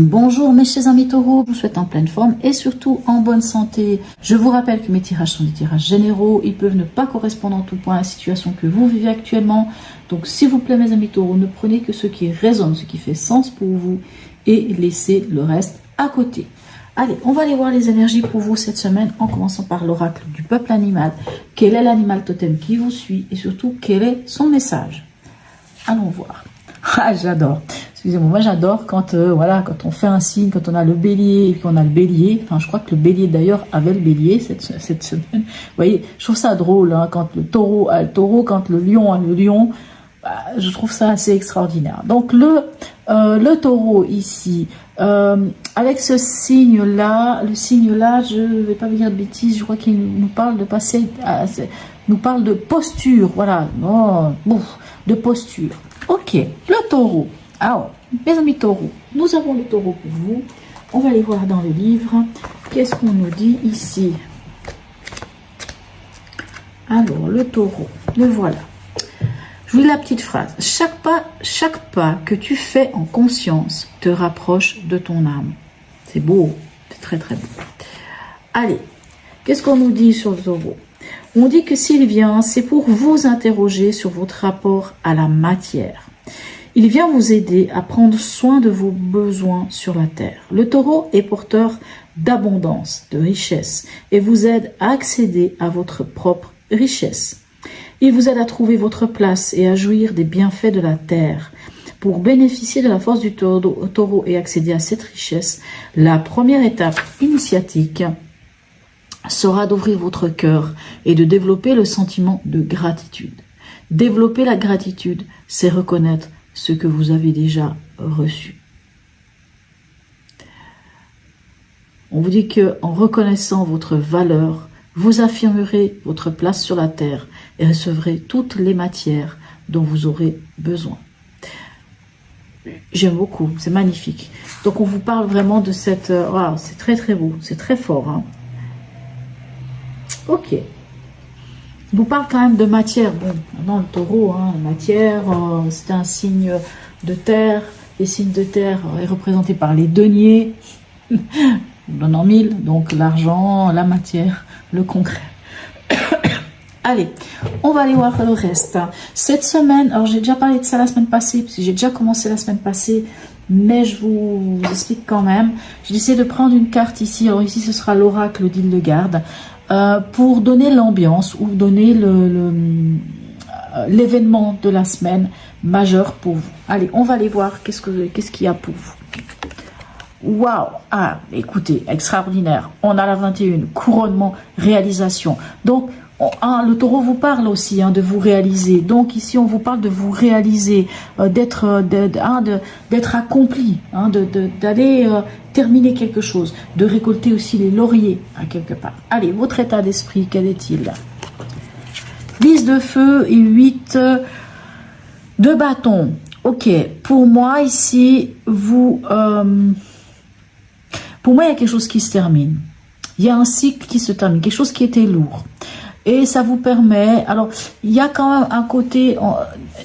Bonjour mes chers amis taureaux, je vous souhaite en pleine forme et surtout en bonne santé. Je vous rappelle que mes tirages sont des tirages généraux, ils peuvent ne pas correspondre en tout point à la situation que vous vivez actuellement. Donc s'il vous plaît mes amis taureaux, ne prenez que ce qui résonne, ce qui fait sens pour vous et laissez le reste à côté. Allez, on va aller voir les énergies pour vous cette semaine en commençant par l'oracle du peuple animal. Quel est l'animal totem qui vous suit et surtout quel est son message? Allons voir. Ah, j'adore. Excusez-moi, moi j'adore quand voilà, quand on fait un signe, quand on a le bélier et qu'on a le bélier. Enfin, je crois que le bélier d'ailleurs avait le bélier cette semaine. Vous voyez, je trouve ça drôle hein, quand le taureau a le taureau, quand le lion a le lion. Bah, je trouve ça assez extraordinaire. Donc le taureau ici, avec ce signe-là, je ne vais pas vous dire de bêtises, je crois qu'il nous parle de passer, nous parle de posture, voilà, oh, de posture. Ok, le taureau. Alors, mes amis taureaux, nous avons le taureau pour vous. On va aller voir dans le livre. Qu'est-ce qu'on nous dit ici? Alors, le taureau, le voilà. Je vous lis la petite phrase. Chaque pas que tu fais en conscience te rapproche de ton âme. C'est beau, c'est très très beau. Allez, qu'est-ce qu'on nous dit sur le taureau? On dit que s'il vient, c'est pour vous interroger sur votre rapport à la matière. Il vient vous aider à prendre soin de vos besoins sur la terre. Le taureau est porteur d'abondance, de richesse et vous aide à accéder à votre propre richesse. Il vous aide à trouver votre place et à jouir des bienfaits de la terre. Pour bénéficier de la force du taureau et accéder à cette richesse, la première étape initiatique sera d'ouvrir votre cœur et de développer le sentiment de gratitude. Développer la gratitude, c'est reconnaître ce que vous avez déjà reçu. On vous dit que en reconnaissant votre valeur, vous affirmerez votre place sur la terre et recevrez toutes les matières dont vous aurez besoin. J'aime beaucoup, c'est magnifique. Donc on vous parle vraiment de cette... Wow, c'est très très beau, c'est très fort. Hein. Ok. Je vous parle quand même de matière. Bon, maintenant le taureau, hein, la matière, c'est un signe de terre. Les signes de terre est représenté par les deniers. On en 1000, donc l'argent, la matière, le concret. Allez, on va aller voir le reste. Cette semaine, alors j'ai déjà parlé de ça la semaine passée, parce que j'ai déjà commencé la semaine passée, mais je vous explique quand même. J'ai décidé de prendre une carte ici. Alors ici, ce sera l'oracle d'Hildegarde. Pour donner l'ambiance ou donner l'événement de la semaine majeur pour vous. Allez, on va aller voir qu'est-ce qu'il y a pour vous. Waouh! Ah, écoutez, extraordinaire. On a la 21, couronnement, réalisation. Donc, le taureau vous parle aussi hein, de vous réaliser. Donc ici, on vous parle de vous réaliser, d'être accompli, hein, d'aller terminer quelque chose, de récolter aussi les lauriers à quelque part. Allez, votre état d'esprit, quel est-il? 10 de feu et 8 de bâton. Ok, pour moi ici, pour moi, il y a quelque chose qui se termine. Il y a un cycle qui se termine, quelque chose qui était lourd. Et ça vous permet... Alors, il y a quand même un côté...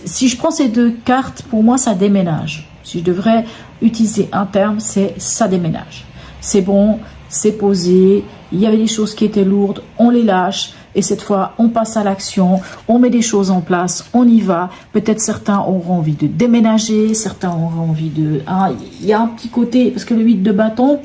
Si je prends ces deux cartes, pour moi, ça déménage. Si je devrais utiliser un terme, c'est ça déménage. C'est bon, c'est posé. Il y avait des choses qui étaient lourdes, on les lâche. Et cette fois, on passe à l'action, on met des choses en place, on y va. Peut-être certains auront envie de déménager, certains auront envie de... Hein, il y a un petit côté... Parce que le 8 de bâton...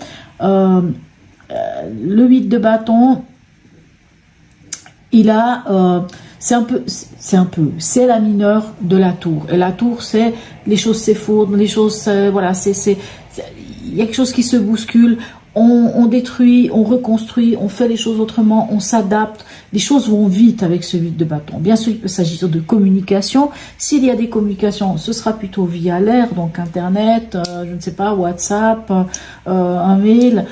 il a, c'est la mineure de la tour. Et la tour, c'est les choses s'effondrent, les choses, voilà, il y a quelque chose qui se bouscule. On détruit, on reconstruit, on fait les choses autrement, on s'adapte. Les choses vont vite avec ce 8 de bâton. Bien sûr, il peut s'agir de communication. S'il y a des communications, ce sera plutôt via l'air, donc Internet, je ne sais pas, WhatsApp, un mail.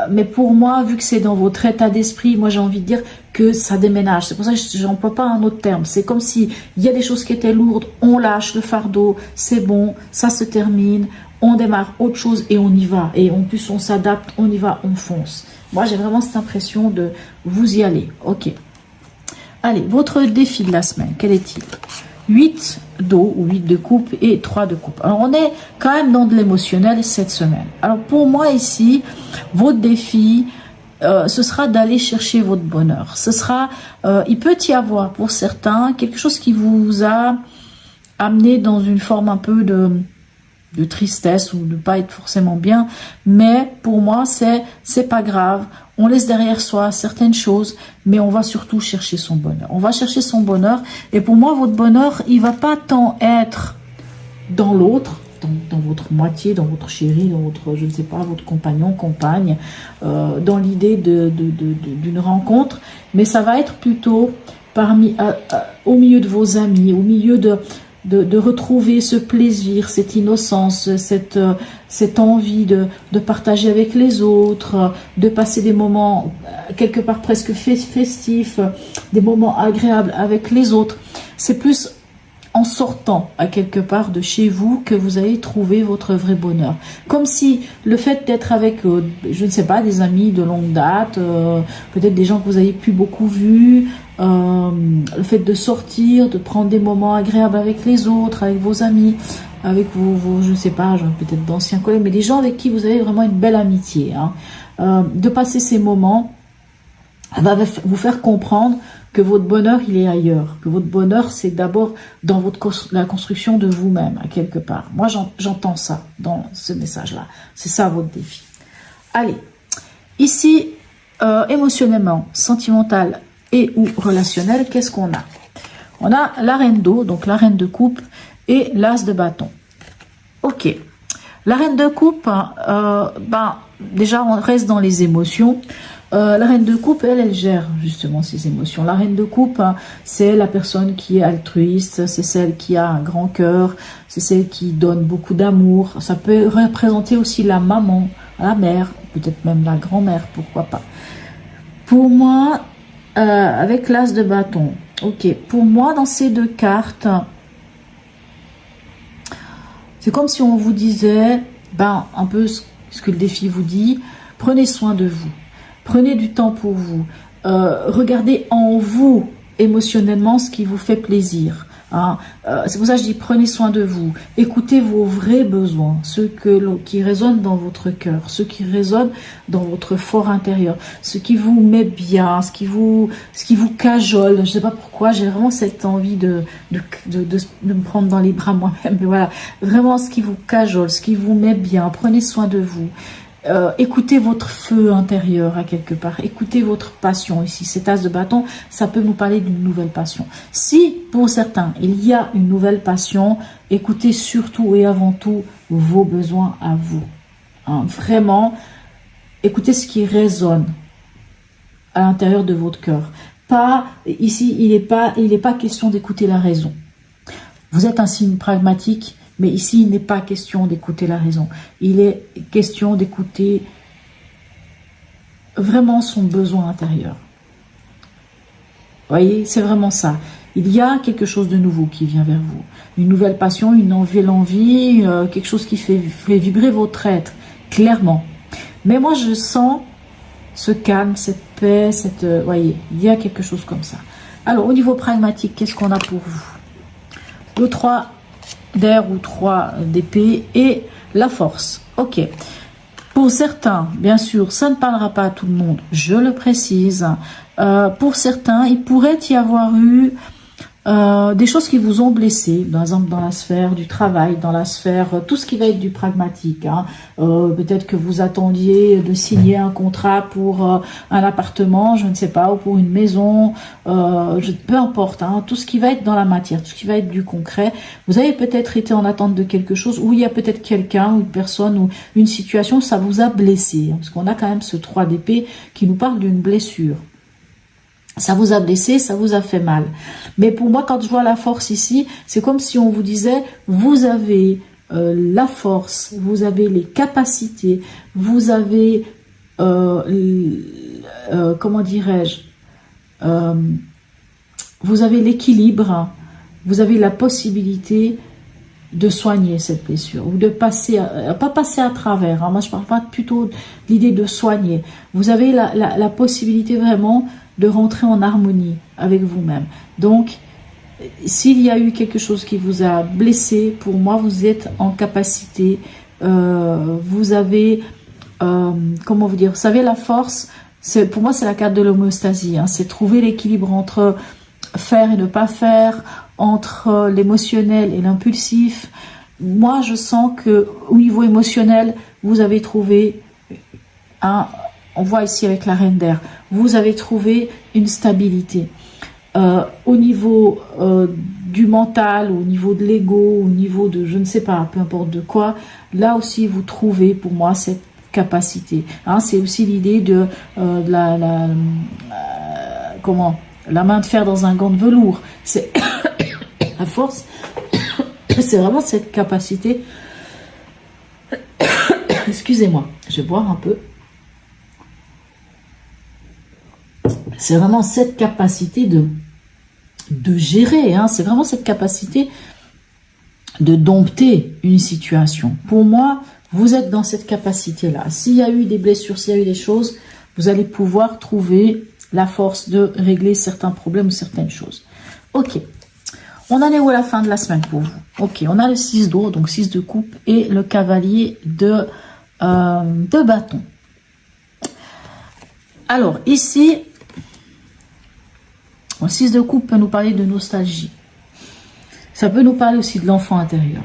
Mais pour moi, vu que c'est dans votre état d'esprit, moi j'ai envie de dire que ça déménage. C'est pour ça que je n'emploie pas un autre terme. C'est comme si il y a des choses qui étaient lourdes, on lâche le fardeau, c'est bon, ça se termine. On démarre autre chose et on y va. Et en plus, on s'adapte, on y va, on fonce. Moi, j'ai vraiment cette impression de vous y aller. Ok. Allez, votre défi de la semaine, quel est-il? 8 d'eau ou 8 de coupe et 3 de coupe. Alors, on est quand même dans de l'émotionnel cette semaine. Alors, pour moi ici, votre défi, ce sera d'aller chercher votre bonheur. Ce sera, il peut y avoir pour certains quelque chose qui vous a amené dans une forme un peu de tristesse ou de pas être forcément bien, mais pour moi c'est pas grave. On laisse derrière soi certaines choses, mais on va surtout chercher son bonheur. On va chercher son bonheur, et pour moi votre bonheur, il va pas tant être dans l'autre, dans votre moitié, dans votre chéri, dans votre, je ne sais pas, votre compagnon, compagne, dans l'idée d'une rencontre, mais ça va être plutôt au milieu de vos amis, au milieu de retrouver ce plaisir, cette innocence, cette envie de partager avec les autres, de passer des moments quelque part presque festifs, des moments agréables avec les autres. C'est plus en sortant à quelque part de chez vous que vous allez trouver votre vrai bonheur. Comme si le fait d'être avec, je ne sais pas, des amis de longue date, peut-être des gens que vous avez plus beaucoup vus, le fait de sortir, de prendre des moments agréables avec les autres, avec vos amis, avec vos je ne sais pas, peut-être d'anciens collègues, mais des gens avec qui vous avez vraiment une belle amitié, hein, de passer ces moments va vous faire comprendre que votre bonheur, il est ailleurs, que votre bonheur, c'est d'abord dans la construction de vous-même, à quelque part. Moi, j'entends ça dans ce message-là. C'est ça votre défi. Allez, ici, émotionnellement, sentimental et ou relationnel, qu'est-ce qu'on a? On a la reine d'eau, donc la reine de coupe, et l'as de bâton. Ok. La reine de coupe, déjà, on reste dans les émotions. La reine de coupe, elle gère justement ses émotions. La reine de coupe, c'est la personne qui est altruiste, c'est celle qui a un grand cœur, c'est celle qui donne beaucoup d'amour. Ça peut représenter aussi la maman, la mère, peut-être même la grand-mère, pourquoi pas. Pour moi, avec l'as de bâton, ok, pour moi, dans ces deux cartes, c'est comme si on vous disait, un peu ce que le défi vous dit, prenez soin de vous. Prenez du temps pour vous. Regardez en vous, émotionnellement, ce qui vous fait plaisir. Hein. C'est pour ça que je dis, prenez soin de vous. Écoutez vos vrais besoins, ceux qui résonnent dans votre cœur, ceux qui résonnent dans votre fort intérieur, ce qui vous met bien, ce qui vous cajole. Je ne sais pas pourquoi, j'ai vraiment cette envie de me prendre dans les bras moi-même. Mais voilà, vraiment ce qui vous cajole, ce qui vous met bien. Prenez soin de vous. Écoutez votre feu intérieur à quelque part, écoutez votre passion ici. Cet as de bâton, ça peut nous parler d'une nouvelle passion. Si pour certains il y a une nouvelle passion, écoutez surtout et avant tout vos besoins à vous. Hein, vraiment, écoutez ce qui résonne à l'intérieur de votre cœur. Pas ici, il n'est pas question d'écouter la raison. Vous êtes un signe pragmatique. Mais ici, il n'est pas question d'écouter la raison. Il est question d'écouter vraiment son besoin intérieur. Vous voyez, c'est vraiment ça. Il y a quelque chose de nouveau qui vient vers vous. Une nouvelle passion, une nouvelle envie, quelque chose qui fait vibrer votre être, clairement. Mais moi, je sens ce calme, cette paix, voyez, il y a quelque chose comme ça. Alors, au niveau pragmatique, qu'est-ce qu'on a pour vous? Le 3 d'air ou 3 d'épée et la force. Ok. Pour certains, bien sûr, ça ne parlera pas à tout le monde, je le précise. Pour certains, il pourrait y avoir eu des choses qui vous ont blessé, par exemple dans la sphère du travail, dans la sphère, tout ce qui va être du pragmatique. Hein. Peut-être que vous attendiez de signer un contrat pour un appartement, je ne sais pas, ou pour une maison, peu importe, hein, tout ce qui va être dans la matière, tout ce qui va être du concret. Vous avez peut-être été en attente de quelque chose, ou il y a peut-être quelqu'un, ou une personne, ou une situation, ça vous a blessé. Hein, parce qu'on a quand même ce 3 d'épée qui nous parle d'une blessure. Ça vous a blessé, ça vous a fait mal. Mais pour moi, quand je vois la force ici, c'est comme si on vous disait, vous avez la force, vous avez les capacités, vous avez, comment dirais-je, vous avez l'équilibre, vous avez la possibilité de soigner cette blessure, ou de passer, pas passer à travers, hein, moi je parle pas plutôt de l'idée de soigner. Vous avez la possibilité vraiment de rentrer en harmonie avec vous-même. Donc, s'il y a eu quelque chose qui vous a blessé, pour moi, vous êtes en capacité, vous avez, comment vous dire, vous savez, la force, pour moi, c'est la carte de l'homéostasie, hein, c'est trouver l'équilibre entre faire et ne pas faire, entre l'émotionnel et l'impulsif. Moi, je sens que au niveau émotionnel, vous avez trouvé on voit ici avec la reine d'air, vous avez trouvé une stabilité. Au niveau du mental, au niveau de l'ego, au niveau de je ne sais pas, peu importe de quoi, là aussi vous trouvez pour moi cette capacité. Hein, c'est aussi l'idée de la main de fer dans un gant de velours. C'est à force, c'est vraiment cette capacité. Excusez-moi, je vais boire un peu. C'est vraiment cette capacité de gérer, hein, c'est vraiment cette capacité de dompter une situation. Pour moi, vous êtes dans cette capacité-là. S'il y a eu des blessures, s'il y a eu des choses, vous allez pouvoir trouver la force de régler certains problèmes ou certaines choses. Ok, on en est où à la fin de la semaine pour vous? Ok, on a le 6 d'eau, donc 6 de coupe, et le cavalier de bâton. Alors, ici, le 6 de coupe peut nous parler de nostalgie. Ça peut nous parler aussi de l'enfant intérieur.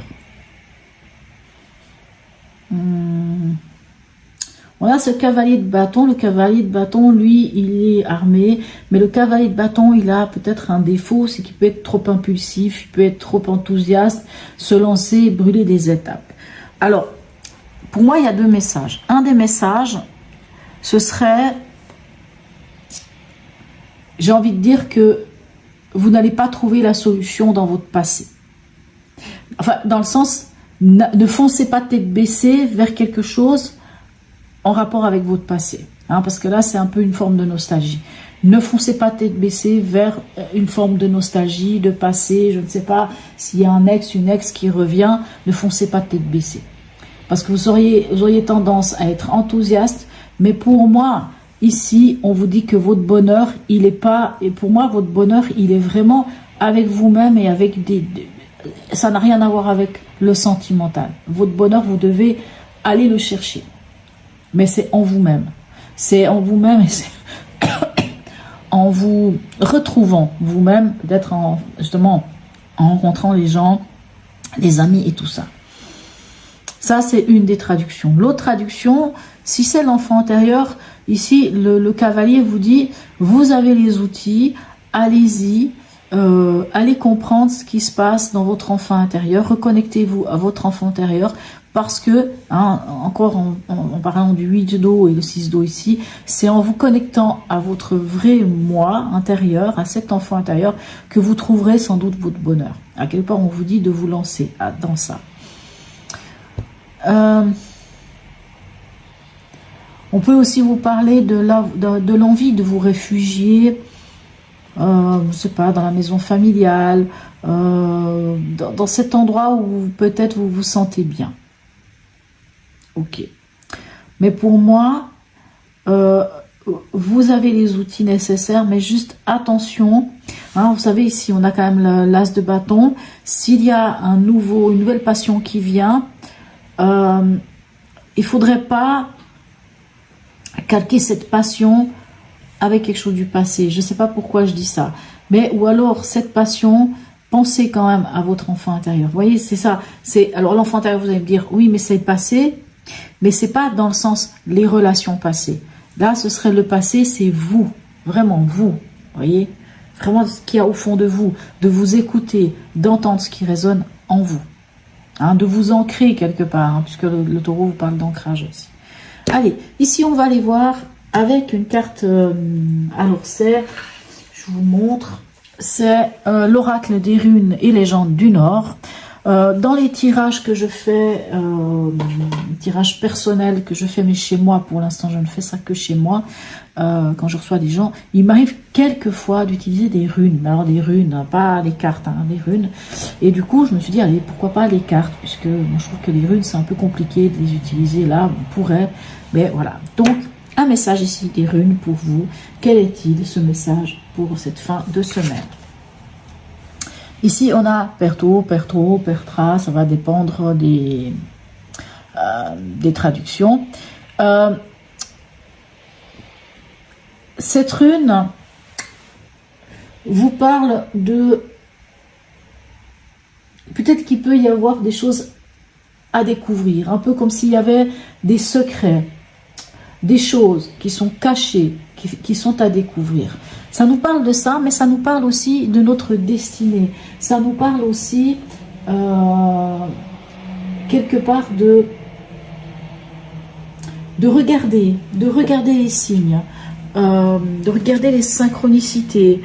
On a ce cavalier de bâton. Le cavalier de bâton, lui, il est armé. Mais le cavalier de bâton, il a peut-être un défaut, c'est qu'il peut être trop impulsif, il peut être trop enthousiaste, se lancer, brûler des étapes. Alors, pour moi, il y a deux messages. Un des messages, ce serait... J'ai envie de dire que vous n'allez pas trouver la solution dans votre passé. Enfin, dans le sens, ne foncez pas tête baissée vers quelque chose en rapport avec votre passé. Hein, parce que là, c'est un peu une forme de nostalgie. Ne foncez pas tête baissée vers une forme de nostalgie, de passé. Je ne sais pas s'il y a un ex, une ex qui revient. Ne foncez pas tête baissée. Parce que vous auriez tendance à être enthousiaste. Mais pour moi... Ici, on vous dit que votre bonheur, il est pas... Et pour moi, votre bonheur, il est vraiment avec vous-même et avec ça n'a rien à voir avec le sentimental. Votre bonheur, vous devez aller le chercher. Mais c'est en vous-même. C'est en vous-même et c'est en vous retrouvant vous-même, d'être justement en rencontrant les gens, les amis et tout ça. Ça, c'est une des traductions. L'autre traduction, si c'est l'enfant intérieur, ici, le cavalier vous dit, vous avez les outils, allez-y, allez comprendre ce qui se passe dans votre enfant intérieur, reconnectez-vous à votre enfant intérieur, parce que, hein, encore en parlant du 8 d'eau et le 6 d'eau ici, c'est en vous connectant à votre vrai moi intérieur, à cet enfant intérieur, que vous trouverez sans doute votre bonheur. À quelque part, on vous dit de vous lancer dans ça. On peut aussi vous parler de l'envie de vous réfugier, je ne sais pas, dans la maison familiale, dans cet endroit où peut-être vous vous sentez bien. Ok. Mais pour moi, vous avez les outils nécessaires, mais juste attention. Hein, vous savez, ici, on a quand même l'as de bâton. S'il y a une nouvelle passion qui vient, il faudrait pas calquer cette passion avec quelque chose du passé. Je ne sais pas pourquoi je dis ça. Mais, ou alors, cette passion, pensez quand même à votre enfant intérieur. Vous voyez, c'est ça. Alors, l'enfant intérieur, vous allez me dire, oui, mais c'est passé. Mais c'est pas dans le sens les relations passées. Là, ce serait le passé, c'est vous. Vraiment, vous. Vous voyez, vraiment ce qu'il y a au fond de vous écouter, d'entendre ce qui résonne en vous. Hein, de vous ancrer quelque part, hein, puisque le taureau vous parle d'ancrage aussi. Allez, ici on va aller voir avec une carte, alors c'est, je vous montre, c'est l'oracle des runes et légendes du Nord. Dans les tirages que je fais, tirages personnels que je fais mais chez moi, pour l'instant je ne fais ça que chez moi, quand je reçois des gens, il m'arrive quelquefois d'utiliser des runes, alors des runes, pas les cartes, hein, des runes, et du coup je me suis dit, allez, pourquoi pas les cartes, puisque moi je trouve que les runes c'est un peu compliqué de les utiliser là, on pourrait, mais voilà. Donc un message ici des runes pour vous, quel est-il ce message pour cette fin de semaine? Ici, on a perto, pertro, pertra, ça va dépendre des traductions. Cette rune vous parle de... Peut-être qu'il peut y avoir des choses à découvrir, un peu comme s'il y avait des secrets, des choses qui sont cachées, qui sont à découvrir. Ça nous parle de ça, mais ça nous parle aussi de notre destinée. Ça nous parle aussi, quelque part, de regarder les signes, de regarder les synchronicités.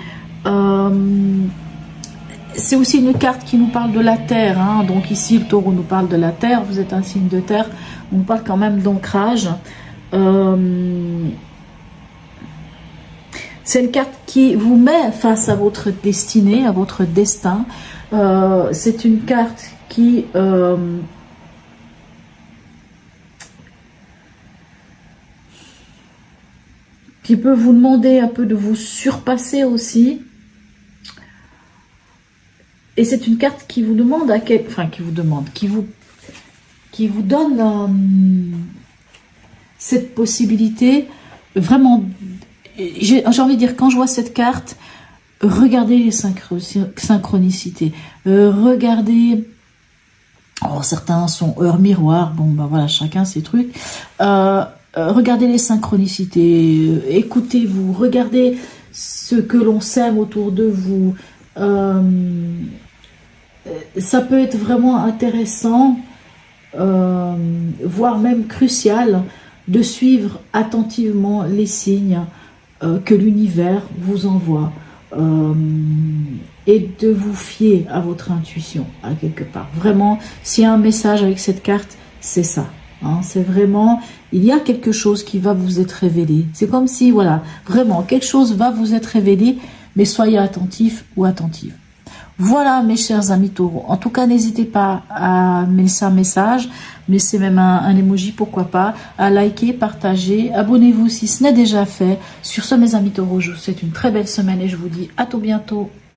C'est aussi une carte qui nous parle de la terre, hein. Donc ici le taureau nous parle de la terre, vous êtes un signe de terre, on nous parle quand même d'ancrage. C'est une carte qui vous met face à votre destinée, à votre destin. C'est une carte qui peut vous demander un peu de vous surpasser aussi. Et c'est une carte qui vous demande qui vous donne cette possibilité vraiment. J'ai envie de dire, quand je vois cette carte, regardez les synchronicités, regardez. Oh, certains sont heures miroir, bon ben voilà, chacun ses trucs. Regardez les synchronicités, écoutez-vous, regardez ce que l'on sème autour de vous. Ça peut être vraiment intéressant, voire même crucial, de suivre attentivement les signes que l'univers vous envoie et de vous fier à votre intuition, à quelque part. Vraiment, s'il y a un message avec cette carte, c'est ça. Hein, c'est vraiment, il y a quelque chose qui va vous être révélé. C'est comme si, voilà, vraiment, quelque chose va vous être révélé, mais soyez attentifs ou attentives. Voilà mes chers amis taureaux. En tout cas, n'hésitez pas à me laisser un message, me laisser même un emoji, pourquoi pas, à liker, partager, abonnez-vous si ce n'est déjà fait. Sur ce mes amis taureaux, je vous souhaite une très belle semaine et je vous dis à tout bientôt.